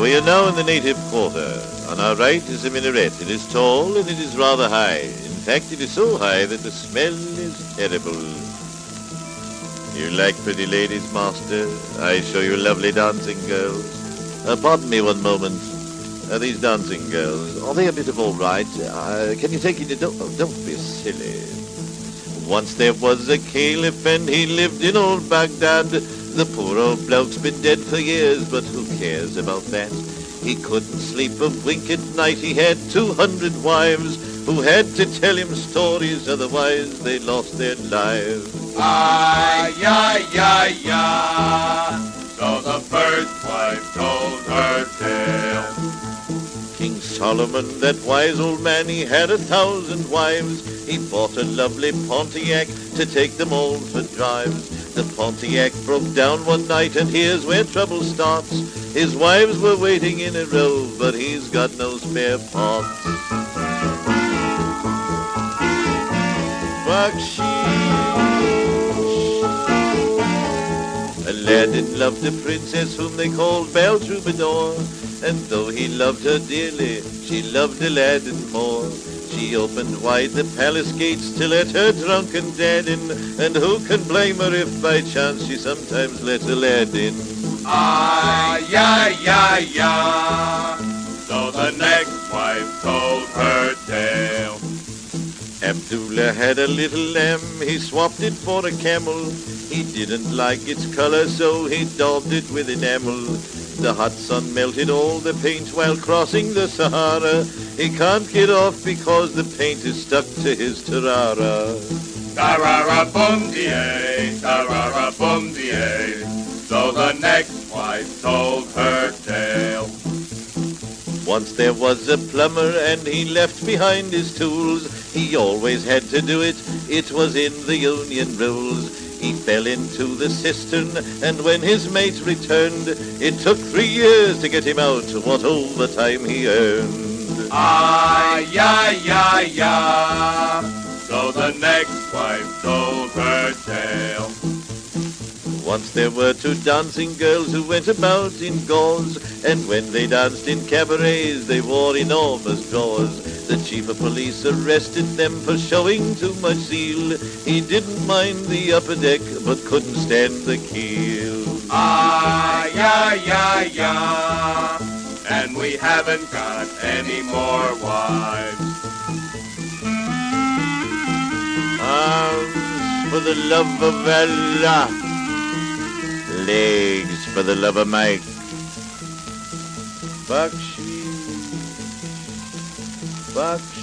We are now in the native quarter. On our right is a minaret. It is tall and it is rather high. In fact, it is so high that the smell is terrible. You like pretty ladies, master? I show you lovely dancing girls. Pardon me one moment. These dancing girls, are they a bit of all right? Can you take it? Don't be silly. Once there was a Caliph and he lived in old Baghdad. The poor old bloke's been dead for years, but who cares about that? He couldn't sleep a wink at night. He had 200 wives who had to tell him stories, otherwise they lost their lives. Ay, ay, ay, ay. So the first wife told her tale. King Solomon, that wise old man, he had 1,000 wives. He bought a lovely Pontiac to take them all for drives. The Pontiac broke down one night, and here's where trouble starts. His wives were waiting in a row, but he's got no spare parts. Aladdin loved a princess whom they called Belle Troubadour, and though he loved her dearly, she loved Aladdin more. She opened wide the palace gates to let her drunken dad in, and who can blame her if by chance she sometimes let Aladdin? Ay, ay, ay, ay. So the next wife told her tale. Abdullah had a little lamb, he swapped it for a camel. He didn't like its color, so he daubed it with enamel. The hot sun melted all the paint while crossing the Sahara. He can't get off because the paint is stuck to his tarara. Tarara-bum-dee-ay, tarara-bum-dee-ay. So the next wife told her tale. Once there was a plumber and he left behind his tools. He always had to do it, it was in the union rules. He fell into the cistern, and when his mate returned, it took 3 years to get him out. What overtime he earned. Ay, ay, ay, ay. So the next wife told her tale. Once there were 2 dancing girls who went about in gauze, and when they danced in cabarets, they wore enormous drawers. The chief of police arrested them for showing too much zeal. He didn't mind the upper deck, but couldn't stand the keel. Ay, ay, ay, ay. And we haven't got any more wives. Arms for the love of Allah, legs for the love of Mike. Bakshi, bakshi.